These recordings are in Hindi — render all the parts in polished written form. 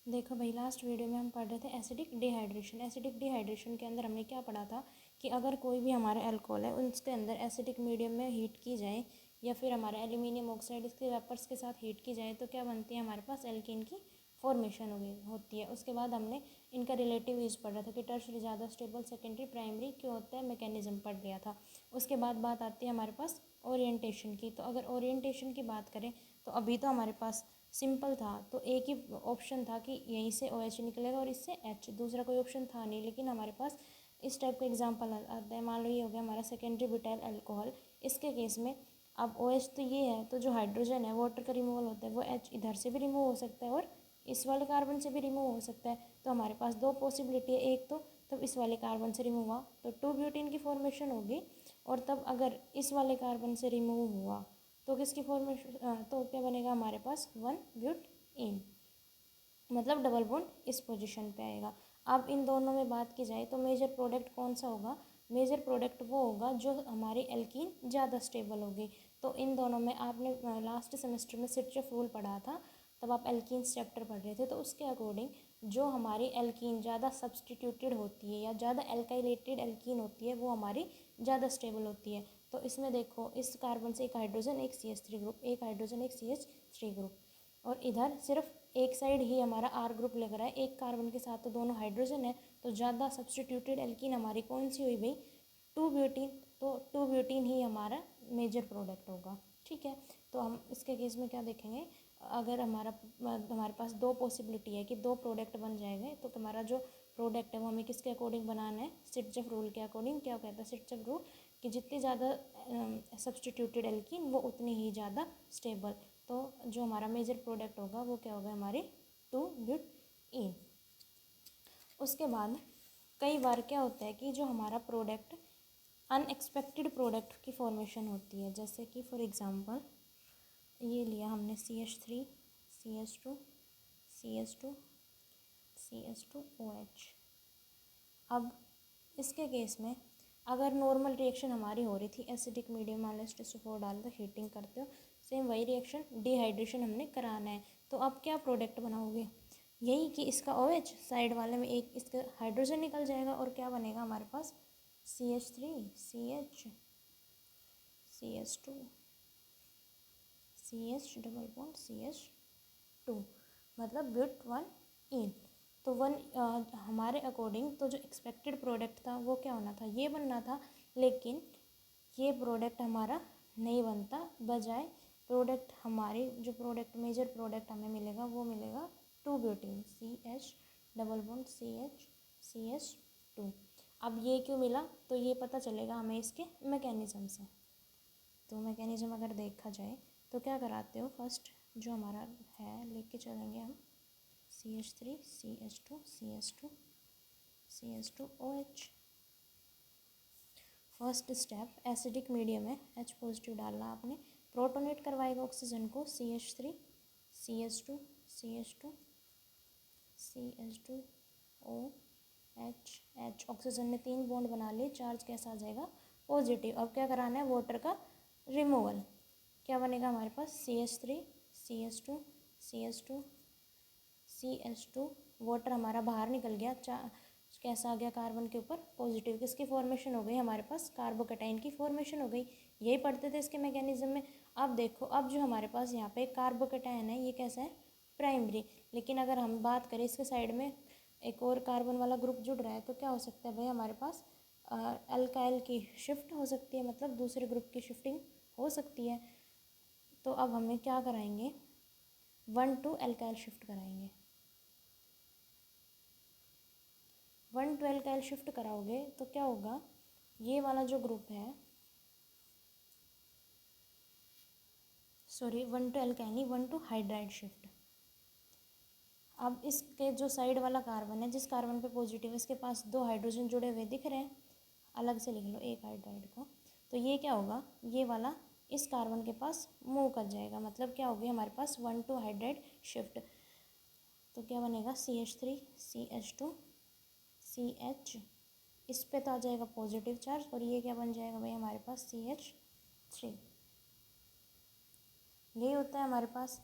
देखो भाई, लास्ट वीडियो में हम पढ़ रहे थे एसिडिक डिहाइड्रेशन। एसिडिक डिहाइड्रेशन के अंदर हमने क्या पढ़ा था कि अगर कोई भी हमारा अल्कोहल है उसके अंदर एसिडिक मीडियम में हीट की जाए या फिर हमारा एल्यूमिनियम ऑक्साइड इसके वेपर्स के साथ हीट की जाए तो क्या बनती है, हमारे पास एल्कीन की फॉर्मेशन होती है। उसके बाद हमने इनका रिलेटिव यूज पढ़ रहा था कि टर्शरी ज़्यादा स्टेबल, सेकेंडरी प्राइमरी क्यों होता है, मैकेनिज्म पढ़ लिया था। उसके बाद बात आती है हमारे पास ओरिएंटेशन की। तो अगर ओरिएंटेशन की बात करें तो अभी तो हमारे पास सिंपल था, तो एक ही ऑप्शन था कि यहीं से OH निकलेगा और इससे H, दूसरा कोई ऑप्शन था नहीं। लेकिन हमारे पास इस टाइप का एग्जांपल आता है, मान लो ये हो गया हमारा सेकेंडरी ब्यूटाइल अल्कोहल। इसके केस में अब OH तो ये है, तो जो हाइड्रोजन है वाटर का रिमूवल होता है वो H इधर से भी रिमूव हो सकता है और इस वाले कार्बन से भी रिमूव हो सकता है। तो हमारे पास दो पॉसिबिलिटी है, एक तो तब इस वाले कार्बन से रिमूव हुआ तो 2 ब्यूटीन की फॉर्मेशन होगी, और तब अगर इस वाले कार्बन से रिमूव हुआ तो किसकी फॉर्मेशन, तो क्या बनेगा हमारे पास 1 ब्यूट इन, मतलब डबल बॉन्ड इस पोजीशन पे आएगा। अब इन दोनों में बात की जाए तो मेजर प्रोडक्ट कौन सा होगा, मेजर प्रोडक्ट वो होगा जो हमारी एल्कीन ज़्यादा स्टेबल होगी। तो इन दोनों में आपने लास्ट सेमेस्टर में सिर्चफ रूल पढ़ा था, तब आप एल्कीन्स चैप्टर पढ़ रहे थे, तो उसके अकॉर्डिंग जो हमारी एल्कीन ज़्यादा सब्सटीट्यूटेड होती है या ज़्यादा एल्काइलेटेड एल्कीन होती है वो हमारी ज़्यादा स्टेबल होती है। तो इसमें देखो, इस कार्बन से एक हाइड्रोजन एक CH3 ग्रुप, एक हाइड्रोजन एक CH3 ग्रुप, और इधर सिर्फ एक साइड ही हमारा R ग्रुप लग रहा है, एक कार्बन के साथ तो दोनों हाइड्रोजन है, तो ज़्यादा सब्सटीट्यूटेड एल्कीन हमारी कौन सी हुई भाई, 2 ब्यूटीन। तो 2 ब्यूटीन ही हमारा मेजर प्रोडक्ट होगा। ठीक है, तो हम इसके केस में क्या देखेंगे, अगर हमारे पास दो पॉसिबिलिटी है कि दो प्रोडक्ट बन जाएंगे, तो हमारा जो प्रोडक्ट है वो हमें किसके अकॉर्डिंग बनाना है, सिर्चफ रूल के अकॉर्डिंग। क्या कहता है सिर्चफ रूल, कि जितनी ज़्यादा सब्सटीट्यूटेड एल्कीन वो उतनी ही ज़्यादा स्टेबल। तो जो हमारा मेजर प्रोडक्ट होगा वो क्या होगा, हमारे 2 ब्यूट इन। उसके बाद कई बार क्या होता है कि जो हमारा प्रोडक्ट अनएक्सपेक्टेड प्रोडक्ट की फॉर्मेशन होती है, जैसे कि फॉर एग्जांपल ये लिया हमने CH3 CH2 CH2 CH2 OH। अब इसके केस में अगर नॉर्मल रिएक्शन हमारी हो रही थी एसिडिक मीडियम, मान लो H2SO4 डाल दो, हीटिंग करते हो, सेम वही रिएक्शन डिहाइड्रेशन हमने कराना है, तो अब क्या प्रोडक्ट बनाओगे, यही कि इसका OH साइड वाले में एक इसका हाइड्रोजन निकल जाएगा और क्या बनेगा हमारे पास CH3 CH CH2 CH double bond CH2, मतलब ब्यूट 1 इन। तो हमारे अकॉर्डिंग तो जो एक्सपेक्टेड प्रोडक्ट था वो क्या होना था, ये बनना था, लेकिन ये प्रोडक्ट हमारा नहीं बनता, बजाय प्रोडक्ट हमारे जो प्रोडक्ट मेजर प्रोडक्ट हमें मिलेगा वो मिलेगा 2 butene CH double bond CH अब ये क्यों मिला, तो ये पता चलेगा हमें इसके मैकेनिज्म से। तो मैकेनिज्म अगर देखा जाए तो क्या कराते हो, फर्स्ट जो हमारा है लेके चलेंगे हम CH3 CH2 CH2 CH2 OH। First step acidic medium है, H पॉजिटिव डालना आपने, प्रोटोनेट करवाएगा ऑक्सीजन को CH3 CH2 CH2 CH2 OH। Oxygen ने 3 बॉन्ड बना लिए, चार्ज कैसा आ जाएगा, पॉजिटिव। अब क्या कराना है, वाटर का रिमूवल। क्या बनेगा हमारे पास CH3 CH2 CH2 CH2, water हमारा बाहर निकल गया, कैसा आ गया कार्बन के ऊपर पॉजिटिव, किसकी फॉर्मेशन हो गई हमारे पास, कार्बोकेटाइन की फॉर्मेशन हो गई। यही पढ़ते थे इसके मैकेनिज्म में। अब देखो, अब जो हमारे पास यहाँ पे कार्बोकेटाइन है ये कैसा है, प्राइमरी। लेकिन अगर हम बात करें इसके साइड में एक और कार्बन वाला ग्रुप जुड़ रहा है तो क्या हो सकता है भाई, हमारे पास अल्काइल की शिफ्ट हो सकती है, मतलब दूसरे ग्रुप की शिफ्टिंग हो सकती है। तो अब हमें क्या कराएंगे, 1 to अल्काइल शिफ्ट कराएंगे। 1 to अल्काइल शिफ्ट कराओगे तो क्या होगा, ये वाला जो ग्रुप है, सॉरी 1 to अल्काइल नहीं, 1 to हाइड्राइड शिफ्ट। अब इसके जो साइड वाला कार्बन है, जिस कार्बन पे पॉजिटिव है, इसके पास 2 हाइड्रोजन जुड़े हुए दिख रहे हैं, अलग से लिख लो एक हाइड्राइड को। तो ये क्या होगा, ये वाला इस कार्बन के पास मूव कर जाएगा, मतलब क्या होगी हमारे पास 1 to हाइड्राइड शिफ्ट। तो क्या बनेगा CH3 CH2 CH, इस पे तो आ जाएगा पॉजिटिव चार्ज, और ये क्या बन जाएगा भाई हमारे पास CH3। यही होता है हमारे पास।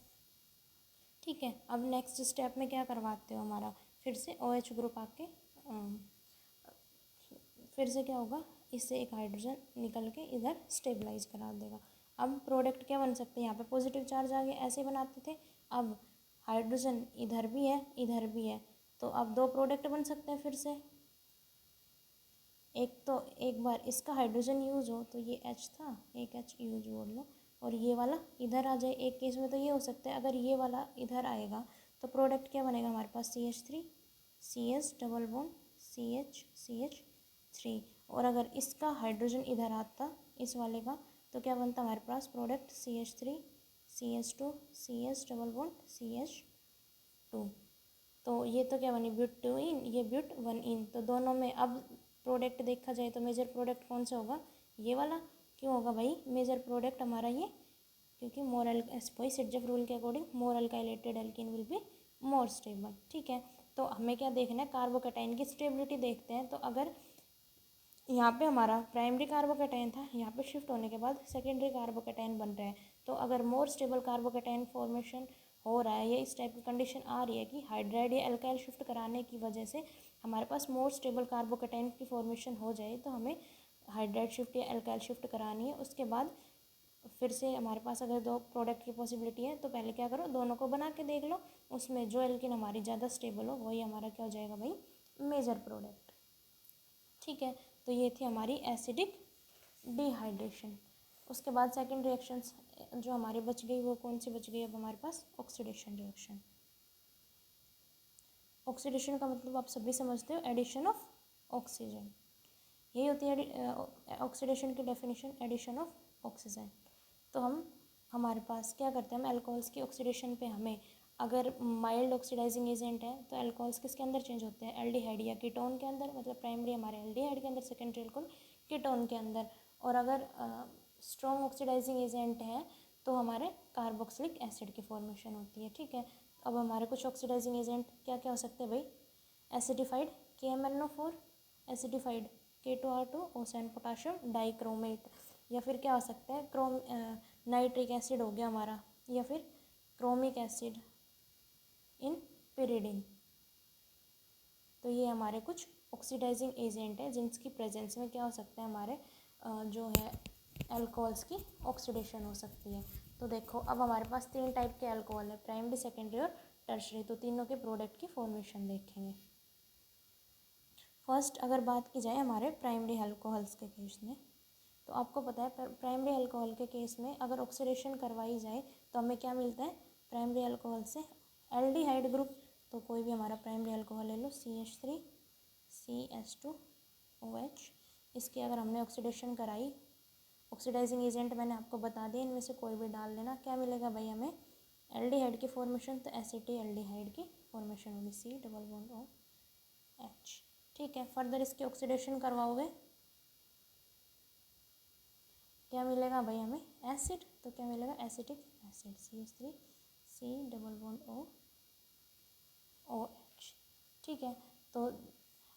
ठीक है, अब नेक्स्ट स्टेप में क्या करवाते हो हमारा, फिर से OH ग्रुप आके फिर से क्या होगा, इससे एक हाइड्रोजन निकल के इधर स्टेबलाइज करा देगा। अब प्रोडक्ट क्या बन सकते हैं, यहाँ पे पॉजिटिव चार्ज आ गया, ऐसे बनाते थे। अब हाइड्रोजन इधर भी है इधर भी है, तो अब दो प्रोडक्ट बन सकते हैं फिर से। एक तो एक बार इसका हाइड्रोजन यूज हो तो ये H था, एक H यूज बोल लो, और ये वाला इधर आ जाए। एक केस में तो ये हो सकता है, अगर ये वाला इधर आएगा तो प्रोडक्ट क्या बनेगा हमारे पास, CH3 CS double bond CH3। और अगर इसका हाइड्रोजन इधर आता इस वाले का, तो क्या बनता हमारे पास product CH3 CS2 CS double bond CH2। तो ये तो क्या बनी, ब्यूट 2 इन, ये ब्यूट 1 इन। तो दोनों में अब प्रोडक्ट देखा जाए तो मेजर प्रोडक्ट कौन सा होगा, ये वाला। क्यों होगा भाई मेजर प्रोडक्ट हमारा ये, क्योंकि मोरल वही सिटजफ रूल के according more alkylated alkene will be more stable. ठीक है, तो हमें क्या देखना है, कार्बोकैटायन की स्टेबिलिटी देखते हैं। तो अगर यहाँ पे हमारा प्राइमरी कार्बोकैटायन था, यहाँ पे शिफ्ट होने के बाद सेकेंडरी कार्बोकैटायन बन रहा है, तो अगर मोर स्टेबल कार्बोकैटायन फॉर्मेशन हो रहा है, या इस टाइप की कंडीशन आ रही है कि हाइड्राइड या एल्काइल शिफ्ट कराने की वजह से हमारे पास मोर स्टेबल कार्बोकैटायन की फॉर्मेशन हो जाए, तो हमें हाइड्राइड शिफ्ट या एल्काइल शिफ्ट करानी है। उसके बाद फिर से हमारे पास अगर दो प्रोडक्ट की पॉसिबिलिटी है, तो पहले क्या करो, दोनों को बना के देख लो, उसमें जो एल्किन हमारी ज़्यादा स्टेबल हो वही हमारा क्या हो जाएगा भाई, मेजर प्रोडक्ट। ठीक है, तो ये थी हमारी एसिडिक डिहाइड्रेशन। उसके बाद सेकंड रिएक्शंस जो हमारी बच गई, वो कौन सी बच गई अब हमारे पास, ऑक्सीडेशन रिएक्शन। ऑक्सीडेशन का मतलब आप सभी समझते हो, एडिशन ऑफ ऑक्सीजन। यही होती है ऑक्सीडेशन की डेफिनेशन, एडिशन ऑफ ऑक्सीजन। तो हमारे पास क्या करते हैं, हम अल्कोहल्स की ऑक्सीडेशन पे हमें अगर माइल्ड ऑक्सीडाइजिंग एजेंट है तो अल्कोहल्स किसके अंदर चेंज होते हैं, एल्डिहाइड या कीटोन के अंदर, मतलब प्राइमरी हमारे एल्डिहाइड के अंदर, सेकेंडरी अल्कोहल कीटोन के अंदर। और अगर स्ट्रॉन्ग ऑक्सीडाइजिंग एजेंट है तो हमारे कार्बोक्सिलिक एसिड की फॉर्मेशन होती है। ठीक है, अब हमारे कुछ ऑक्सीडाइजिंग एजेंट क्या क्या हो सकते हैं भाई, एसिडिफाइड KMnO4, एसिडिफाइड K2R2 ओसैन पोटाशियम डाइक्रोमेट, या फिर क्या हो सकता है, नाइट्रिक एसिड हो गया हमारा, या फिर क्रोमिक एसिड इन पिरिडिन। तो ये हमारे कुछ ऑक्सीडाइजिंग एजेंट हैं जिनकी प्रेजेंस में क्या हो सकता है, हमारे जो है अल्कोहल्स की ऑक्सीडेशन हो सकती है। तो देखो अब हमारे पास तीन टाइप के अल्कोहल है, प्राइमरी सेकेंडरी और टर्शरी। तो तीनों के प्रोडक्ट की फॉर्मेशन देखेंगे। फर्स्ट अगर बात की जाए हमारे प्राइमरी अल्कोहल्स के केस में, तो आपको पता है प्राइमरी अल्कोहल के केस में अगर ऑक्सीडेशन करवाई जाए तो हमें क्या मिलता है, प्राइमरी अल्कोहल से एल्डिहाइड ग्रुप। तो कोई भी हमारा प्राइमरी अल्कोहल ले लो, CH3 CS2OH, इसकी अगर हमने ऑक्सीडेशन कराई, ऑक्सीडाइजिंग एजेंट मैंने आपको बता दिया, इनमें से कोई भी डाल लेना, क्या मिलेगा भाई हमें, एल्डिहाइड की फॉर्मेशन। तो एसिटी एल्डिहाइड की फॉर्मेशन होगी, C डबल बॉन्ड OH। ठीक है, फर्दर इसकी ऑक्सीडेशन करवाओगे, क्या मिलेगा भाई हमें, एसिड। तो क्या मिलेगा, acetic acid CH3 C double bond OH। ठीक है, तो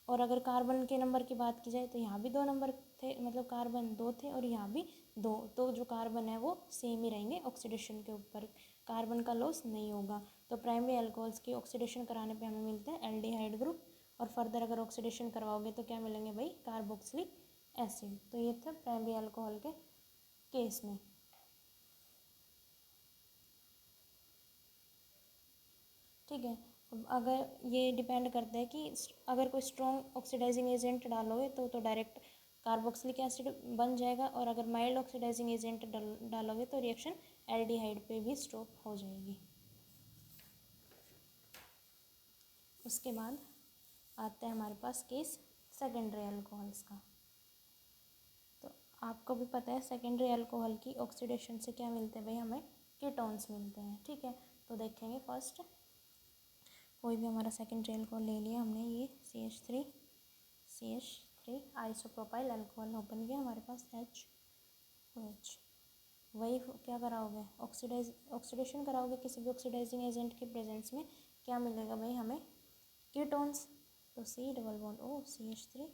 और अगर कार्बन के नंबर की बात की जाए तो यहाँ भी 2 नंबर थे, मतलब कार्बन 2 थे और यहाँ भी 2, तो जो कार्बन है वो सेम ही रहेंगे ऑक्सीडेशन के ऊपर, कार्बन का लॉस नहीं होगा। तो प्राइमरी अल्कोहल्स की ऑक्सीडेशन कराने पे हमें मिलता है एल्डिहाइड ग्रुप, और फर्दर अगर ऑक्सीडेशन करवाओगे तो क्या मिलेंगे भाई, कार्बोक्सिलिक एसिड। तो ये था प्राइमरी अल्कोहल के केस में। ठीक है, अगर ये डिपेंड करता है कि अगर कोई स्ट्रॉन्ग ऑक्सीडाइजिंग एजेंट डालोगे तो डायरेक्ट कार्बोक्सिलिक एसिड बन जाएगा, और अगर माइल्ड ऑक्सीडाइजिंग एजेंट डालोगे तो रिएक्शन एल्डिहाइड पे भी स्टॉप हो जाएगी। उसके बाद आता है हमारे पास केस सेकेंडरी अल्कोहल्स का। तो आपको भी पता है सेकेंडरी अल्कोहल की ऑक्सीडेशन से क्या मिलते हैं भाई, हमें कीटोन्स मिलते हैं। ठीक है, तो देखेंगे फर्स्ट कोई भी हमारा सेकेंडरी अल्कोहल ले लिया हमने, ये CH3 आइसोप्रोपाइल अल्कोहल ओपन किया, हमारे पास HOH। वही क्या कराओगे, ऑक्सीडेशन कराओगे किसी भी ऑक्सीडाइजिंग एजेंट के प्रेजेंस में, क्या मिलेगा भाई हमें, कीटोन्स। तो C double bond O CH3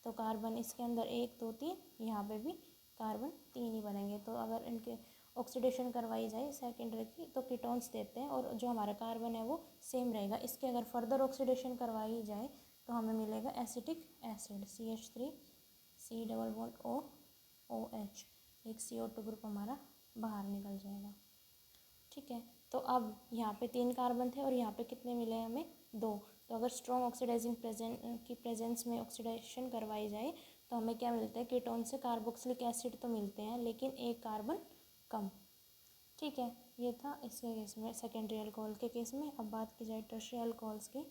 तो कार्बन इसके अंदर 1 2 3, यहाँ पे भी कार्बन 3 ही बनेंगे। तो अगर इनके ऑक्सीडेशन करवाई जाए सेकेंडरी की तो कीटोन्स देते हैं और जो हमारा कार्बन है वो सेम रहेगा। इसके अगर फर्दर ऑक्सीडेशन करवाई जाए तो हमें मिलेगा acetic acid CH3 C double bond OH, एक CO2 ग्रुप हमारा बाहर निकल जाएगा। ठीक है, तो अब यहाँ पे 3 कार्बन थे और यहाँ पे कितने मिले हमें 2। तो अगर स्ट्रॉन्ग ऑक्सीडाइजिंग प्रेजेंस में ऑक्सीडेशन करवाई जाए तो हमें क्या मिलता है, कीटोन से कार्बोक्सिलिक एसिड तो मिलते हैं लेकिन एक कार्बन कम। ठीक है, ये था इसके केस में, सेकेंडरी अल्कोहल के केस में। अब बात की जाए टर्शियरी अल्कोहल्स की।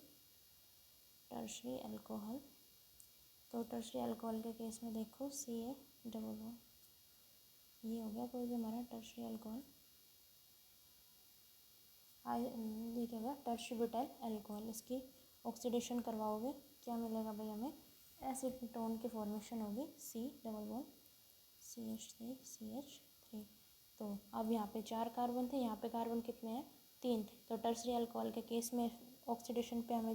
टर्शियरी अल्कोहल, तो टर्शियरी अल्कोहल के केस में देखो CA डबल बॉन्ड, ये हो गया कोई भी हमारा टर्शियरी अल्कोहल। ये क्या होगा, टर्शिब्यूटाइल अल्कोहल। इसकी ऑक्सीडेशन करवाओगे क्या मिलेगा भाई हमें, एसीटोन की फॉर्मेशन होगी C double bond CH3 CH3। तो अब यहाँ पे 4 कार्बन थे, यहाँ पे कार्बन कितने हैं 3। तो टर्शियरी अल्कोहल के केस में ऑक्सीडेशन पे हमें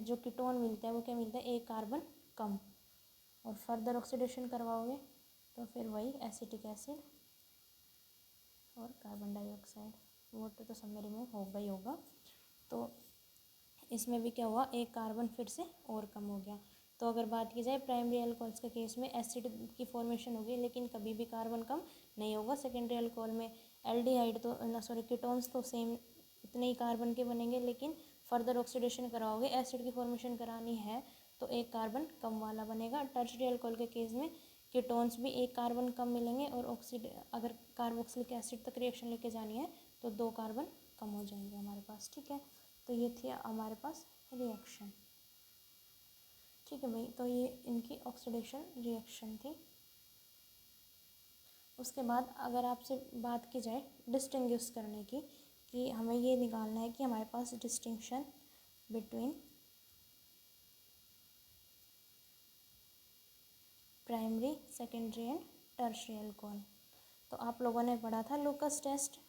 जो कीटोन मिलता है वो क्या मिलता है, एक कार्बन कम। और फर्दर ऑक्सीडेशन करवाओगे तो फिर वही एसिटिक एसिड और कार्बन डाइऑक्साइड, वाटर तो सब में रिमूव होगा ही होगा। तो इसमें भी क्या हुआ, एक कार्बन फिर से और कम हो गया। तो अगर बात की जाए प्राइमरी अल्कोहल्स के केस में एसिड की फॉर्मेशन होगी लेकिन कभी भी कार्बन कम नहीं होगा। सेकेंडरी अल्कोहल में एल्डिहाइड तो कीटोन्स तो सेम इतने ही कार्बन के बनेंगे लेकिन फर्दर ऑक्सीडेशन कराओगे, एसिड की फॉर्मेशन करानी है तो एक कार्बन कम वाला बनेगा। टर्शियरी अल्कोहल के केस में कीटोन्स भी एक कार्बन कम मिलेंगे और अगर कार्बोक्सिलिक एसिड तक रिएक्शन लेके जानी है तो 2 कार्बन कम हो जाएंगे हमारे पास। ठीक है, तो ये थी हमारे पास रिएक्शन। ठीक है भाई, तो ये इनकी ऑक्सीडेशन रिएक्शन थी। उसके बाद अगर आपसे बात की जाए डिस्टिंग्विश करने की, कि हमें ये निकालना है कि हमारे पास distinction between primary secondary and tertiary alcohol. तो आप लोगों ने पढ़ा था लूकस टेस्ट,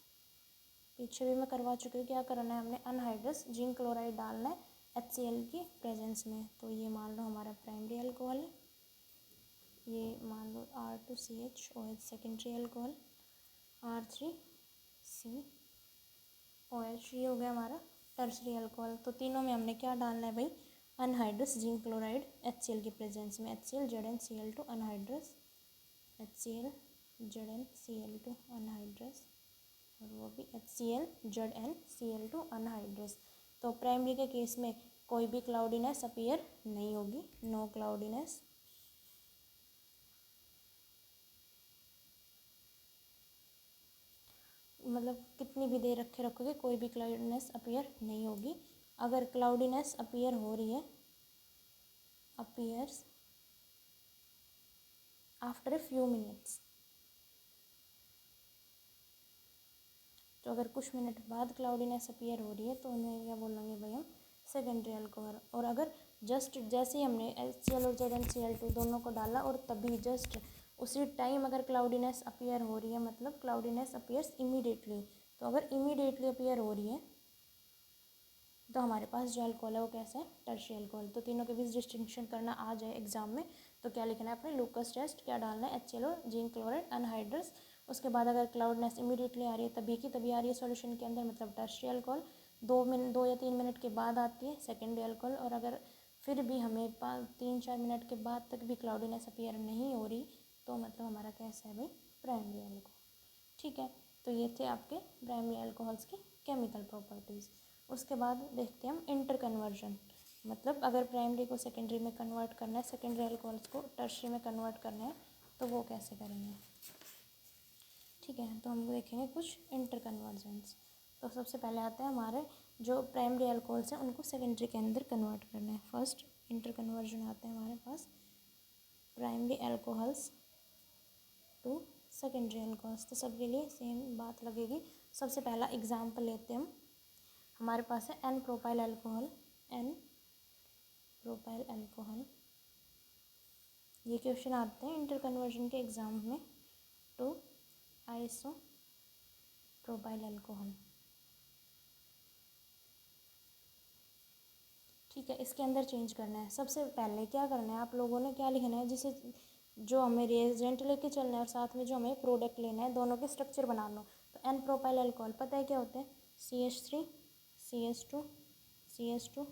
पीछे भी मैं करवा चुकी हूँ। क्या करना है, हमने अनहाइड्रस जिंक क्लोराइड डालना है HCl की प्रेजेंस में। तो ये मान लो हमारा प्राइमरी अल्कोहल है, ये मान लो R2CHOH सेकेंडरी अल्कोहल, R3COH ये हो गया हमारा टर्शियरी अल्कोहल। तो तीनों में हमने क्या डालना है भाई, अनहाइड्रस जिंक क्लोराइड HCl की प्रेजेंस में, HCl ZnCl2 anhydrous, HCl ZnCl2 anhydrous और वो भी HCl ZnCl2 अनहाइड्रस। तो प्राइमरी के केस में कोई भी क्लाउडीनेस अपीयर नहीं होगी, नो क्लाउडीनेस। मतलब कितनी भी देर रखे रखोगे कोई भी क्लाउडीनेस अपीयर नहीं होगी। अगर क्लाउडीनेस अपीयर हो रही है, appears after a few minutes, तो अगर कुछ मिनट बाद क्लाउडीनेस अपीयर हो रही है तो उन्हें क्या बोलेंगे भाई हम, सेकेंडरी अल्कोहल। और अगर जस्ट जैसे ही हमने HCl और ZnCl2 दोनों को डाला और तभी जस्ट उसी टाइम अगर क्लाउडीनेस अपीयर हो रही है, मतलब क्लाउडीनेस अपीयर्स इमीडिएटली, तो अगर इमीडिएटली अपीयर हो रही है तो हमारे पास जो अल्कोहल है वो कैसा है, टर्शियरी अल्कोहल। तो तीनों के बीच डिस्टिंक्शन करना आ जाए एग्जाम में तो क्या लिखना है अपने, लूकस टेस्ट क्या डालना है, HCl और जिंक क्लोराइड अनहाइड्रस। उसके बाद अगर क्लाउडनेस इमीडिएटली आ रही है तभी की तभी आ रही है सॉल्यूशन के अंदर, मतलब टर्शियरी अल्कोहल। 2 या 3 मिनट के बाद आती है सेकेंडरी अल्कोहल। और अगर फिर भी हमें 3-4 मिनट के बाद तक भी क्लाउडीनेस अपीयर नहीं हो रही तो मतलब हमारा कैसा है भाई, प्राइमरी अल्कोहल। ठीक है, तो ये थे आपके प्राइमरी अल्कोहल्स की केमिकल प्रॉपर्टीज़। उसके बाद देखते हैं हम इंटर कन्वर्जन, मतलब अगर प्राइमरी को सेकेंडरी में कन्वर्ट करना है, सेकेंडरी अल्कोहल्स को टर्शियरी में कन्वर्ट करना है तो वो कैसे करेंगे। ठीक है, तो हम देखेंगे कुछ इंटर कन्वर्जन्स। तो सबसे पहले आते हैं हमारे जो प्राइमरी अल्कोहल्स हैं उनको सेकेंडरी के अंदर कन्वर्ट करना है। फर्स्ट इंटर कन्वर्जन आता है हमारे पास primary alcohols to secondary alcohols. तो सबके लिए सेम बात लगेगी। सबसे पहला एग्जाम्पल लेते हैं हम, हमारे पास है N propyl alcohol, N propyl alcohol. ये क्वेश्चन आते हैं इंटर कन्वर्जन के एग्जाम में, टू आइसो प्रोपाइल अल्कोहल। ठीक है, इसके अंदर चेंज करना है। सबसे पहले क्या करना है, आप लोगों ने क्या लिखना है, जिसे जो हमें रिएजेंट लेके चलना है और साथ में जो हमें प्रोडक्ट लेना है, दोनों के स्ट्रक्चर बनाना हो। तो एन प्रोपाइल अल्कोहल पता है क्या होते हैं, CH3 CH2 CH2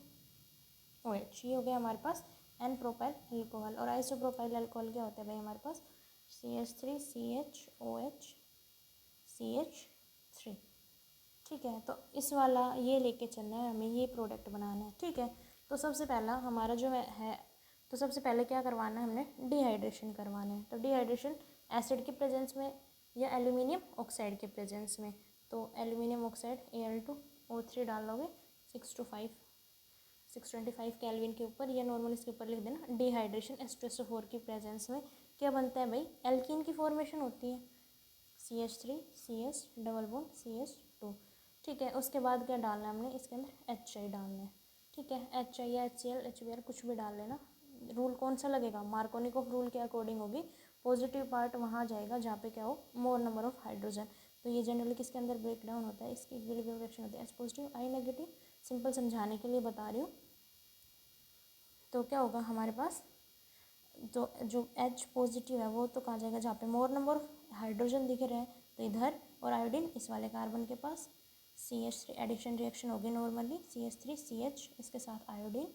OH, ये हो गया हमारे पास एन प्रोपाइल अल्कोहल। और आइसोप्रोपाइल अल्कोहल क्या होता है भाई हमारे पास, CH3 CHOH CH3। ठीक है, तो इस वाला ये लेके चलना है हमें, ये प्रोडक्ट बनाना है। ठीक है, तो सबसे पहला हमारा जो है तो सबसे पहले क्या करवाना है, हमने डिहाइड्रेशन करवाना है। तो डिहाइड्रेशन एसिड के प्रेजेंस में या एल्यूमिनियम ऑक्साइड के प्रेजेंस में। तो एल्यूमिनियम ऑक्साइड Al2O3 डाल लोगे 625 केल्विन के ऊपर, या नॉर्मल इसके ऊपर लिख देना डिहाइड्रेशन H2SO4 की प्रेजेंस में क्या बनता है भाई, एल्कीन की फॉर्मेशन होती है, CH3 CH double bond CH2। ठीक है, उसके बाद क्या डालना है हमने, इसके अंदर HI डालना है। ठीक है, HI या HCl HBr कुछ भी डाल लेना। रूल कौन सा लगेगा, मार्कोनिकॉफ रूल के अकॉर्डिंग होगी। पॉजिटिव पार्ट वहाँ जाएगा जहाँ पे क्या हो, मोर नंबर ऑफ हाइड्रोजन। तो ये जनरली किसके अंदर ब्रेक डाउन होता है, इसकी इक्विलिब्रियम रिएक्शन होती है H positive I negative. Simple समझाने के लिए बता रही हूँ। तो क्या होगा हमारे पास, तो जो H पॉजिटिव है वो तो कहाँ जाएगा, जहाँ पे मोर नंबर ऑफ हाइड्रोजन दिख रहे हैं, तो इधर, और आयोडीन इस वाले कार्बन के पास। CH3 एडिशन रिएक्शन होगी नॉर्मली, CH3 CH इसके साथ आयोडीन,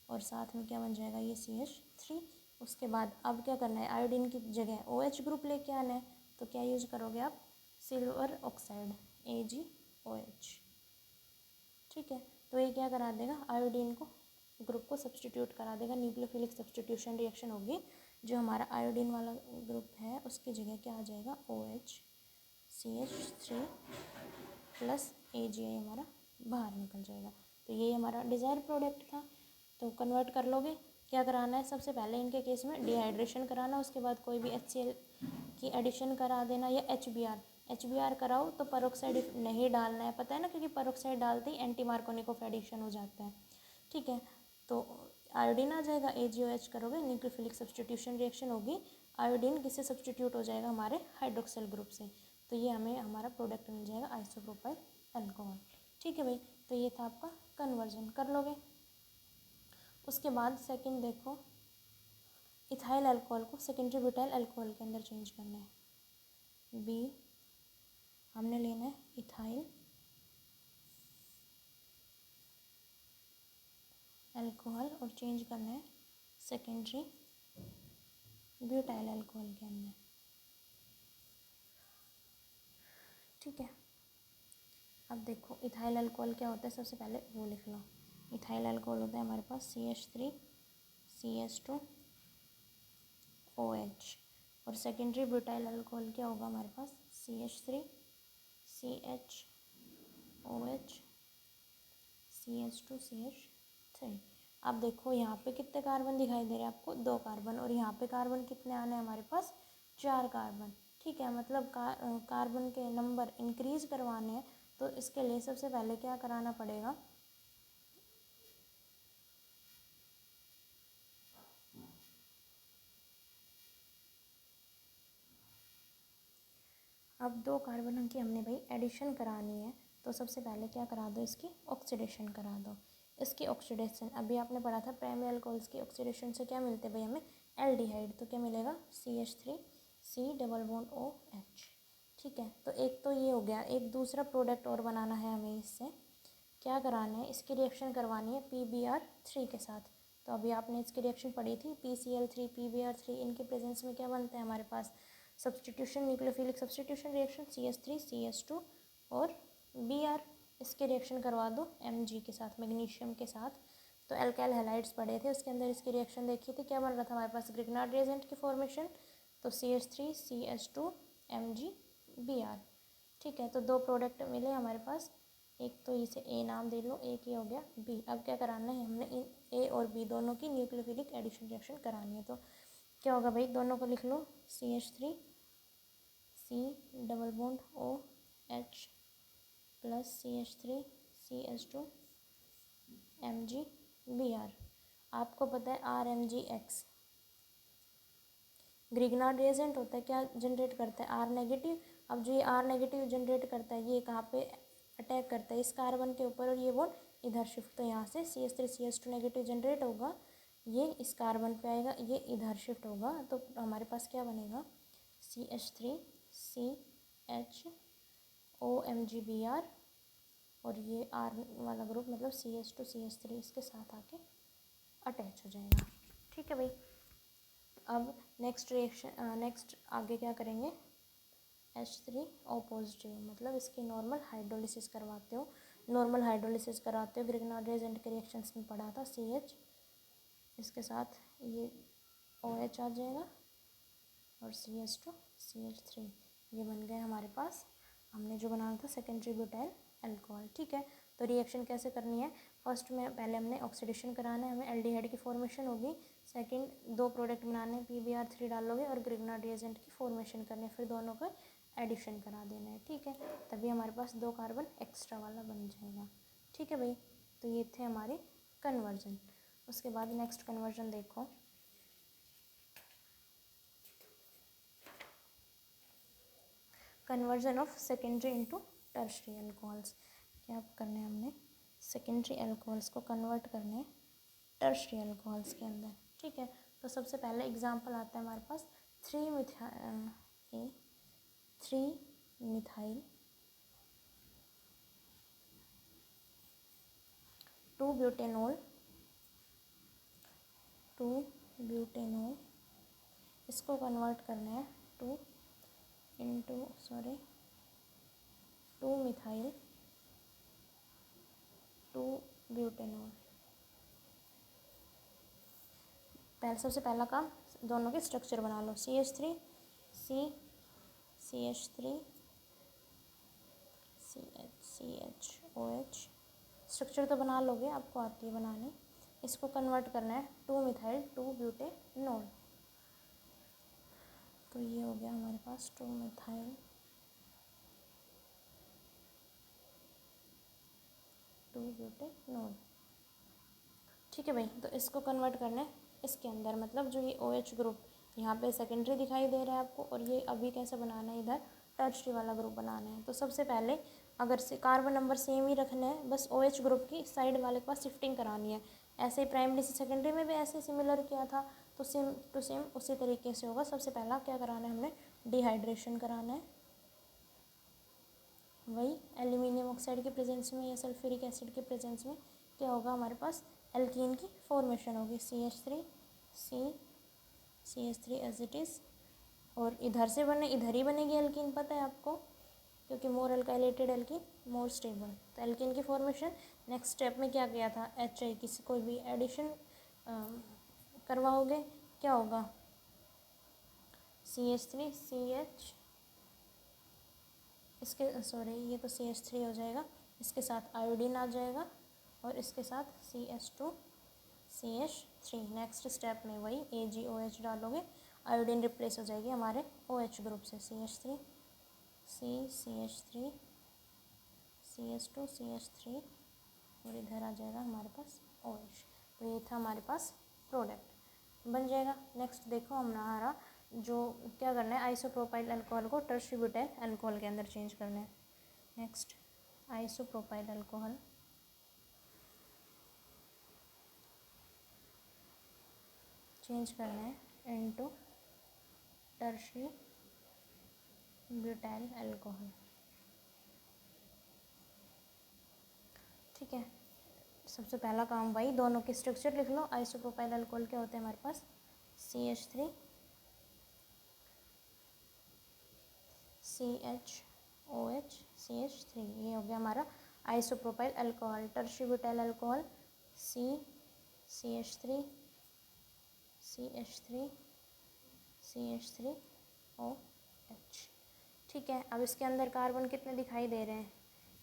और साथ में क्या बन जाएगा ये CH3। उसके बाद अब क्या करना है, आयोडीन की जगह OH ग्रुप लेके आना है। तो क्या यूज़ करोगे आप, सिल्वर ऑक्साइड AgOH। ठीक है, तो ये क्या करा देगा, आयोडीन को ग्रुप को सब्सटीट्यूट करा देगा, न्यूक्लियोफिलिक सब्सटीट्यूशन रिएक्शन होगी। जो हमारा आयोडीन वाला ग्रुप है उसकी जगह क्या आ जाएगा, OH CH3 प्लस AgI हमारा बाहर निकल जाएगा। तो ये हमारा डिज़ायर प्रोडक्ट था। तो कन्वर्ट कर लोगे, क्या कराना है, सबसे पहले इनके केस में डिहाइड्रेशन कराना, उसके बाद कोई भी HCl की एडिशन करा देना, या HBr कराओ तो परऑक्साइड नहीं डालना है, पता है ना, क्योंकि परऑक्साइड डालते ही एंटी मार्कोनिकॉफ एडिशन हो जाता है। ठीक है, तो आयोडीन आ जाएगा, AgOH करोगे, न्यूक्लियोफिलिक सब्सटीट्यूशन रिएक्शन होगी, आयोडीन किससे सब्सटीट्यूट हो जाएगा, हमारे हाइड्रोक्सिल ग्रुप से। तो ये हमें हमारा प्रोडक्ट मिल जाएगा आइसोप्रोपाइल अल्कोहल। ठीक है भाई, तो ये था आपका कन्वर्जन, कर लोगे। उसके बाद सेकंड देखो, इथाइल अल्कोहल को सेकेंडरी ब्यूटाइल अल्कोहल के अंदर चेंज करना है। बी हमने लेना है इथाइल अल्कोहल और चेंज करना है सेकेंडरी ब्यूटाइल अल्कोहल के अंदर। ठीक है, अब देखो इथाइल अल्कोहल क्या होता है, सबसे पहले वो लिख लो। इथाइल अल्कोहल होता है हमारे पास CH3 CH2 OH, और सेकेंडरी ब्यूटाइल अल्कोहल क्या होगा हमारे पास, CH3 CH OH CH2 CH3। अब देखो यहाँ पे कितने कार्बन दिखाई दे रहे हैं आपको, 2 कार्बन, और यहाँ पे कार्बन कितने आने हैं हमारे पास, 4 कार्बन। ठीक है, मतलब कार्बन के नंबर इंक्रीज करवाने हैं, तो इसके लिए सबसे पहले क्या कराना पड़ेगा, अब 2 कार्बन की हमने भाई एडिशन करानी है। तो सबसे पहले क्या करा दो, इसकी ऑक्सीडेशन करा दो। इसकी ऑक्सीडेशन अभी आपने पढ़ा था, प्राइमरी अल्कोहल्स की ऑक्सीडेशन से क्या मिलते हैं भाई हमें, एल्डिहाइड। तो क्या मिलेगा, CH3 C double bond OH। ठीक है, तो एक तो ये हो गया, एक दूसरा प्रोडक्ट और बनाना है हमें, इससे क्या कराना है, इसकी रिएक्शन करवानी है PBr3 के साथ। तो अभी आपने इसकी रिएक्शन पढ़ी थी, PCl3 PBr3, इनके प्रेजेंस में क्या बनता है हमारे पास, substitution, nucleophilic substitution reaction, CH3 CH2 और Br। इसके रिएक्शन करवा दो Mg के साथ, मैग्नीशियम के साथ। तो एल्काइल हैलाइड्स पढ़े थे, उसके अंदर इसकी रिएक्शन देखी थी, क्या बन रहा था हमारे पास, ग्रिग्नार्ड रिएजेंट की फॉर्मेशन। तो CH3 CH2 Mg Br। ठीक है, तो 2 प्रोडक्ट मिले हमारे पास, एक तो इसे A नाम दे लो, एक ये हो गया B। अब क्या कराना है, हमने इन A और B दोनों की न्यूक्लियोफिलिक एडिशन रिएक्शन करानी है। तो क्या होगा भाई, दोनों को लिख लो, CH3 C double bond OH plus CH3 CH2 Mg Br। आपको पता है RMgX ग्रिग्नार्ड रिएजेंट होता है, क्या जनरेट करता है, R नेगेटिव। अब जो ये R नेगेटिव जनरेट करता है, ये कहाँ पे अटैक करता है, इस कार्बन के ऊपर, और ये बॉन्ड इधर शिफ्ट। तो यहाँ से CH3 CH2 नेगेटिव जनरेट होगा, ये इस कार्बन पे आएगा, ये इधर शिफ्ट होगा, तो हमारे पास क्या बनेगा, CH3 CHOMgBr, और ये R वाला ग्रुप मतलब CH2 CH3 इसके साथ आके अटैच हो जाएगा। ठीक है भाई। अब नेक्स्ट रिएक्शन, नेक्स्ट आगे क्या करेंगे, H3O पॉजिटिव, मतलब इसकी नॉर्मल हाइड्रोलिसिस करवाते हो, नॉर्मल हाइड्रोलिसिस कराते हो, ग्रिग्नार्ड रिएजेंट के रिएक्शंस में पढ़ा था, CH इसके साथ ये OH आ जाएगा और CH2 CH3, ये बन गए हमारे पास हमने जो बनाना था सेकेंडरी ब्यूटाइल अल्कोहल। ठीक है, तो रिएक्शन कैसे करनी है, फर्स्ट में पहले हमने ऑक्सीडेशन कराना है, हमें एल्डिहाइड की फॉर्मेशन होगी, सेकंड 2 प्रोडक्ट बनाने हैं, PBr3 डालोगे और ग्रिग्नार्ड रिएजेंट की फॉर्मेशन करनी है, फिर दोनों का एडिशन करा देना है। ठीक है, तभी हमारे पास 2 कार्बन एक्स्ट्रा वाला बन जाएगा। ठीक है भाई, तो ये थे हमारे कन्वर्जन। उसके बाद नेक्स्ट कन्वर्जन देखो, conversion of secondary into tertiary alcohols. क्या करना है हमने, सेकेंडरी अल्कोहल्स को कन्वर्ट करने टर्शरी अल्कोहल्स के अंदर। ठीक है, तो सबसे पहले एग्जांपल आता है हमारे पास 3 मिथाइल 2 ब्यूटेनॉल इसको कन्वर्ट करना है 2 मिथाइल 2 ब्यूटेनॉल। सबसे पहला काम, दोनों के स्ट्रक्चर बना लो, CH3 CH3 CHOH, स्ट्रक्चर तो बना लोगे, आपको आती है बनाने। इसको कन्वर्ट करना है 2 मिथाइल 2 ब्यूटेनॉल, तो ये हो गया हमारे पास 2 मिथाइल 2 ब्यूटेनॉल। ठीक है भाई, तो इसको कन्वर्ट करना है इसके अंदर, मतलब जो ये OH ग्रुप यहाँ पे सेकेंडरी दिखाई दे रहा है आपको, और ये अभी कैसे बनाना है, इधर टर्शरी वाला ग्रुप बनाना है। तो सबसे पहले अगर से कार्बन नंबर सेम ही रखना है, बस OH ग्रुप की साइड वाले के पास शिफ्टिंग करानी है। ऐसे ही प्राइमरी से सेकेंडरी में भी ऐसे सिमिलर किया था, तो सेम टू सेम उसी तरीके से होगा। सबसे पहला क्या कराना है हमने, डिहाइड्रेशन कराना है, वही एल्यूमिनियम ऑक्साइड के प्रेजेंस में या सल्फ्यूरिक एसिड के प्रेजेंस में क्या होगा, हमारे पास एल्कीन की फॉर्मेशन होगी, CH3 एज इट इज़, और इधर से इधर ही बनेगी एल्कीन, पता है आपको, क्योंकि मोर अल्काइलेटेड एल्कीन मोर स्टेबल। तो एल्कीन की फॉर्मेशन नेक्स्ट स्टेप में क्या किया था, HI किसी कोई भी एडिशन करवाओगे, क्या होगा, CH3 CH, इसके सॉरी ये तो CH3 हो जाएगा, इसके साथ आयोडीन आ जाएगा और इसके साथ CH2 CH3। नेक्स्ट स्टेप में वही AgOH डालोगे, आयोडीन रिप्लेस हो जाएगी हमारे OH ग्रुप से, CH3 CH3 CH2 CH3, और इधर आ जाएगा हमारे पास OH। तो ये था हमारे पास प्रोडक्ट बन जाएगा। नेक्स्ट देखो हमारा जो क्या करना है, आइसोप्रोपाइल अल्कोहल को टर्शरी ब्यूटाइल अल्कोहल के अंदर चेंज करना है। नेक्स्ट आइसोप्रोपाइल अल्कोहल चेंज करना है इनटू टर्शरी ब्यूटाइल अल्कोहल। ठीक है, सबसे पहला काम भाई दोनों के स्ट्रक्चर लिख लो। आइसोप्रोपाइल अल्कोहल क्या होते हैं हमारे पास, CH3 CHOH CH3, ये हो गया हमारा isopropyl alcohol. Tertiary butyl alcohol CH3 CH3OH। ठीक है, अब इसके अंदर कार्बन कितने दिखाई दे रहे हैं,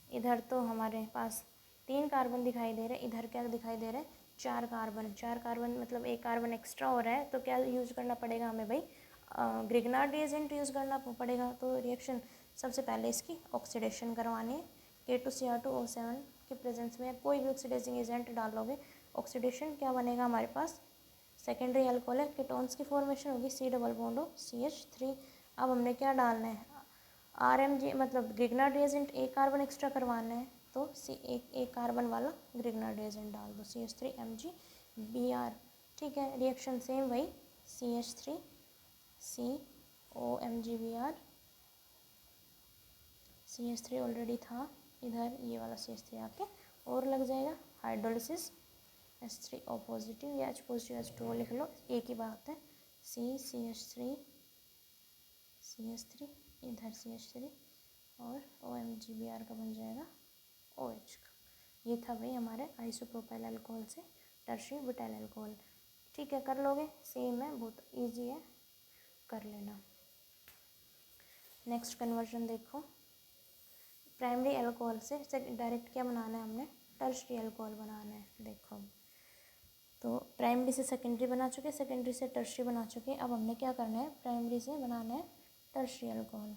इधर तो हमारे पास 3 कार्बन दिखाई दे रहे हैं, इधर क्या दिखाई दे रहे हैं, 4 कार्बन। 4 कार्बन मतलब 1 कार्बन एक्स्ट्रा हो रहा है, तो क्या यूज करना पड़ेगा हमें भाई, ग्रिग्नार्ड रिएजेंट यूज़ करना पड़ेगा। तो रिएक्शन सबसे पहले इसकी ऑक्सीडेशन करवानी है, K2Cr2O7 के प्रेजेंस में कोई भी ऑक्सीडाइजिंग एजेंट डालोगे, ऑक्सीडेशन क्या बनेगा हमारे पास, सेकेंडरी अल्कोहल है, कीटोन्स की फॉर्मेशन होगी C+CH3। अब हमने क्या डालना है, RMG मतलब ग्रिग्नार्ड रिएजेंट, 1 कार्बन एक्स्ट्रा करवाना है, तो एक कार्बन वाला ग्रिग्नार्ड रिएजेंट डाल दो, CH3MgBr। ठीक है। रिएक्शन सेम वही, CH3 COMgBr, CH3 ऑलरेडी था, इधर ये वाला CH3 आके और लग जाएगा। हाइड्रोलिसिस H3O पॉजिटिव या H पॉजिटिव H2O लिख लो, एक ही बात है। CH3 इधर CH3 और OMgBr का बन जाएगा OH का। ये था भाई हमारे आइसोप्रोपाइल अल्कोहल से टर्शियरी ब्यूटाइल अल्कोहल। ठीक है, कर लोगे, सेम है, बहुत इजी है, कर लेना। नेक्स्ट कन्वर्जन देखो, प्राइमरी अल्कोहल से डायरेक्ट क्या बनाना है हमने, टर्शियरी अल्कोहल बनाना है। देखो तो प्राइमरी से सेकेंडरी बना चुके, सेकेंडरी से टर्शियरी बना चुके, अब हमने क्या करना है, प्राइमरी से बनाना है टर्शियरी अल्कोहल।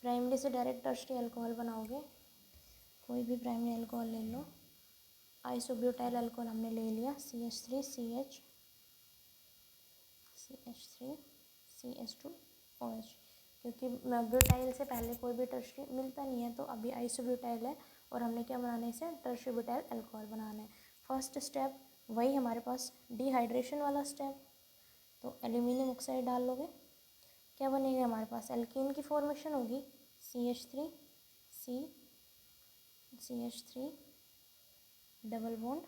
प्राइमरी से डायरेक्ट टर्शियरी अल्कोहल बनाओगे, कोई भी प्राइमरी अल्कोहल ले लो। आइसोब्यूटाइल अल्कोहल हमने ले लिया, CH3 CH2OH, क्योंकि ब्यूटाइल से पहले कोई भी टर्शियरी मिलता नहीं है, तो अभी आइसोब्यूटाइल है और हमने क्या बनाना है, इसे टर्शियरी ब्यूटाइल अल्कोहल बनाना है। फर्स्ट स्टेप वही हमारे पास डिहाइड्रेशन वाला स्टेप, तो एल्यूमिनियम ऑक्साइड डाल लोगे, क्या बनेगा हमारे पास, एल्कीन की फॉर्मेशन होगी, CH3 double bond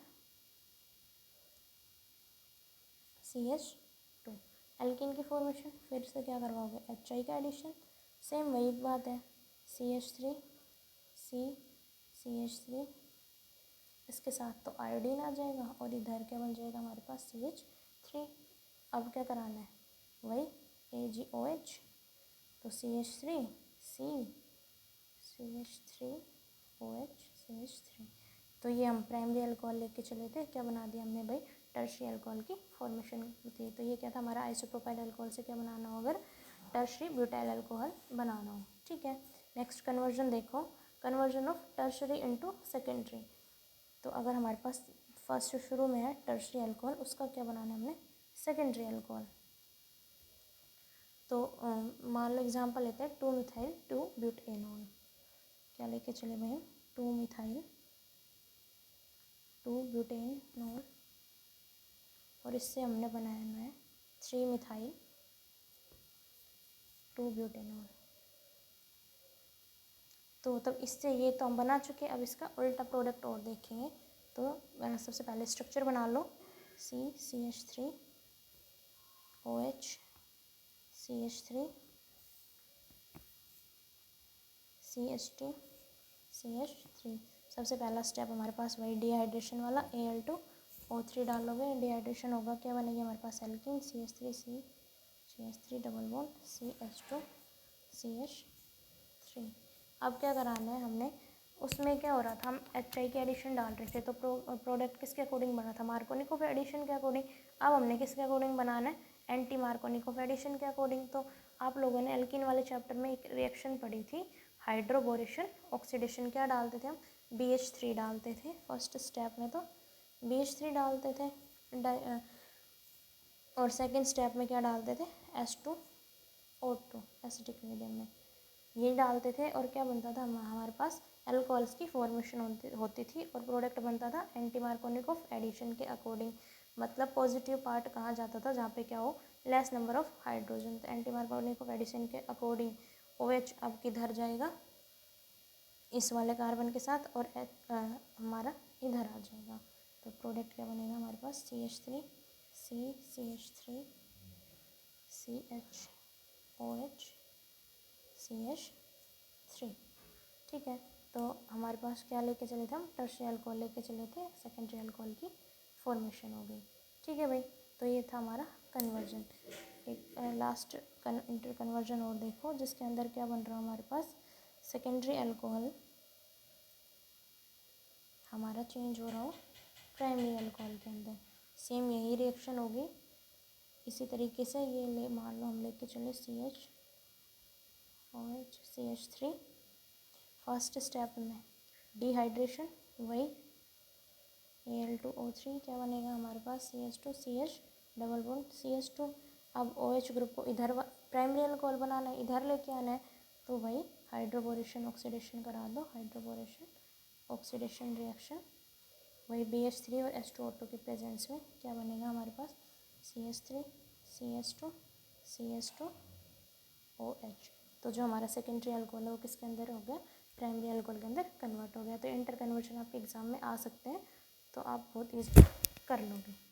CH2, alkene की फॉर्मेशन। फिर से क्या करवाओगे, HI का एडिशन, सेम वही बात है, CH3 CH3, इसके साथ तो आयोडीन आ जाएगा और इधर क्या बन जाएगा हमारे पास, CH3। अब क्या कराना है, वही AgOH, तो CH3 CH3OH CH3। तो ये हम प्राइमरी अल्कोहल लेके चले थे, क्या बना दिया हमने भाई, टर्शियरी अल्कोहल की फॉर्मेशन होती है। तो ये क्या था हमारा, आइसोप्रोपाइल अल्कोहल से क्या बनाना हो, अगर टर्शियरी ब्यूटाइल अल्कोहल बनाना हो। ठीक है, नेक्स्ट कन्वर्जन देखो, conversion of tertiary into secondary. तो अगर हमारे पास फर्स्ट शुरू में है टर्शियरी अल्कोहल, उसका क्या बनाना है हमने, सेकेंडरी अल्कोहल। तो मान लो एग्जांपल लेते हैं 2-मिथाइल 2-ब्यूटेनॉल, क्या लेके चले भाई हम, 2-मिथाइल 2-ब्यूटेनॉल, और इससे हमने बनाया है 3-मिथाइल 2-ब्यूटेनॉल। तो तब इससे ये तो हम बना चुके, अब इसका उल्टा प्रोडक्ट और देखेंगे। तो सबसे पहले स्ट्रक्चर बना लो, CH3OH CH3 CH2 CH3। सबसे पहला स्टेप हमारे पास वही डिहाइड्रेशन वाला, Al2O3 डालोगे, डिहाइड्रेशन होगा, क्या बनेगी हमारे पास, alkene CH3 double bond CH2 CH3। अब क्या कराना है हमने, उसमें क्या हो रहा था, हम HI के एडिशन डाल रहे थे, तो प्रोडक्ट किसके अकॉर्डिंग बना था, मार्कोनिकोव एडिशन के अकॉर्डिंग। अब हमने किसके अकॉर्डिंग बनाना है, एंटी मार्कोनिकोव एडिशन के अकॉर्डिंग। तो आप लोगों ने एल्कीन वाले चैप्टर में एक रिएक्शन पढ़ी थी, हाइड्रोबोरेशन ऑक्सीडेशन, क्या डालते थे हम, BH3 डालते थे फर्स्ट स्टेप में, तो BH3 डालते थे, और सेकेंड स्टेप में क्या डालते थे, H2O2 एसिडिक मीडियम में ये डालते थे, और क्या बनता था, हमारे पास अल्कोहल्स की फॉर्मेशन होती थी, और प्रोडक्ट बनता था एंटी मार्कोनिकोव एडिशन के अकॉर्डिंग। मतलब पॉजिटिव पार्ट कहाँ जाता था, जहाँ पे क्या हो, लेस नंबर ऑफ हाइड्रोजन, तो एंटी मार्कोनिकोव एडिशन के अकॉर्डिंग OH अब किधर जाएगा, इस वाले कार्बन के साथ, और हमारा इधर आ जाएगा। तो प्रोडक्ट क्या बनेगा हमारे पास, CH3 CH3 CHOH CH3। ठीक है, तो हमारे पास क्या लेके चले थे हम, टर्शियरी अल्कोहल लेके चले थे, सेकेंडरी अल्कोहल की फॉर्मेशन हो गई। ठीक है भाई, तो ये था हमारा कन्वर्जन। एक लास्ट इंटर कन्वर्जन और देखो, जिसके अंदर क्या बन रहा है हमारे पास, सेकेंडरी अल्कोहल हमारा चेंज हो रहा हो प्राइमरी अल्कोहल के अंदर, सेम यही रिएक्शन होगी। इसी तरीके से ये ले, मान लो हम लेके चले CH CH3, फर्स्ट स्टेप में डिहाइड्रेशन, वही Al2O3, क्या बनेगा हमारे पास, CH2 CH double bond CH2। अब OH ग्रुप को इधर प्राइमरी अल्कोहल बनाना है, इधर लेके आना है, तो वही हाइड्रोबोरेशन ऑक्सीडेशन करा दो, हाइड्रोबोरेशन ऑक्सीडेशन रिएक्शन, वही BH3 और H2O2 के प्रेजेंस में क्या बनेगा हमारे पास, CH3 CH2 CH2OH। तो जो हमारा सेकेंडरी अल्कोहल है वो किसके अंदर हो गया, प्राइमरी अल्कोहल के अंदर कन्वर्ट हो गया। तो इंटर कन्वर्शन आपके एग्जाम में आ सकते हैं, तो आप बहुत ईजी कर लोगे।